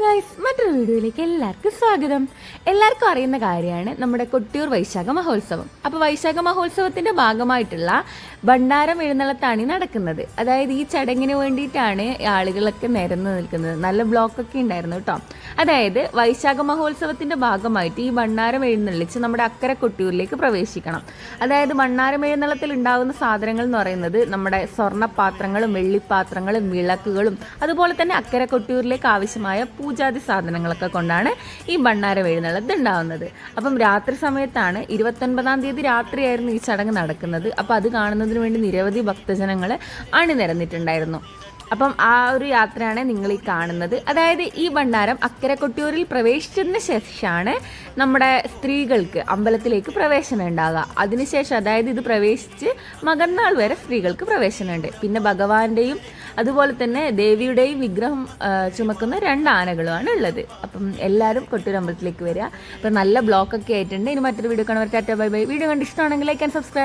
Guys, മറ്റൊരു വീഡിയോയിലേക്ക് എല്ലാവർക്കും സ്വാഗതം. എല്ലാവർക്കും അറിയുന്ന കാര്യമാണ് നമ്മുടെ കൊട്ടിയൂർ വൈശാഖ മഹോത്സവം. അപ്പോൾ വൈശാഖ മഹോത്സവത്തിൻ്റെ ഭാഗമായിട്ടുള്ള ഭണ്ഡാരം എഴുന്നള്ളത്താണ് നടക്കുന്നത്. അതായത് ഈ ചടങ്ങിന് വേണ്ടിയിട്ടാണ് ആളുകളൊക്കെ നിരന്ന് നിൽക്കുന്നത്. നല്ല ബ്ലോക്കൊക്കെ ഉണ്ടായിരുന്നു കേട്ടോ. അതായത് വൈശാഖ മഹോത്സവത്തിൻ്റെ ഭാഗമായിട്ട് ഈ ഭണ്ഡാരം എഴുന്നള്ളിച്ച് നമ്മുടെ അക്കരെ കൊട്ടിയൂരിലേക്ക് പ്രവേശിക്കണം. അതായത് ഭണ്ഡാരം എഴുന്നള്ളത്തിൽ ഉണ്ടാകുന്ന സാധനങ്ങൾ എന്ന് പറയുന്നത് നമ്മുടെ സ്വർണ്ണപാത്രങ്ങളും വെള്ളിപ്പാത്രങ്ങളും വിളക്കുകളും അതുപോലെ തന്നെ അക്കരെ കൊട്ടിയൂരിലേക്ക് ആവശ്യമായ പൂജാതി സാധനങ്ങളൊക്കെ കൊണ്ടാണ് ഈ ഭണ്ഡാരം എഴുന്നള്ളത്ത് ഉണ്ടാവുന്നത്. അപ്പം രാത്രി സമയത്താണ് 29-ാം തീയതി രാത്രിയായിരുന്നു ഈ ചടങ്ങ് നടക്കുന്നത്. അപ്പോൾ അത് കാണുന്നതിന് വേണ്ടി നിരവധി ഭക്തജനങ്ങൾ അണിനിരന്നിട്ടുണ്ടായിരുന്നു. അപ്പം ആ ഒരു യാത്രയാണ് നിങ്ങൾ ഈ കാണുന്നത്. അതായത് ഈ ഭണ്ഡാരം അക്കരെ കൊട്ടിയൂരിൽ പ്രവേശിച്ചതിന് ശേഷമാണ് നമ്മുടെ സ്ത്രീകൾക്ക് അമ്പലത്തിലേക്ക് പ്രവേശനം ഉണ്ടാകുക. അതിനുശേഷം അതായത് ഇത് പ്രവേശിച്ച് മകന്നാൾ വരെ സ്ത്രീകൾക്ക് പ്രവേശനമുണ്ട്. പിന്നെ ഭഗവാന്റെയും അതുപോലെ തന്നെ ദേവിയുടെയും വിഗ്രഹം ചുമക്കുന്ന 2 ആനകളുമാണ് ഉള്ളത്. അപ്പം എല്ലാവരും കൊട്ടിയൂർ അമ്പലത്തിലേക്ക് വരിക. അപ്പം നല്ല ബ്ലോക്കൊക്കെ ആയിട്ടുണ്ട്. ഇനി മറ്റൊരു വീഡിയോ കാണുമ്പോൾ ടാറ്റാ ബൈ ബൈ. വീഡിയോ കണ്ട് ഇഷ്ടമാണെങ്കിൽ ലൈക്ക് ആൻഡ് സബ്സ്ക്രൈബ്.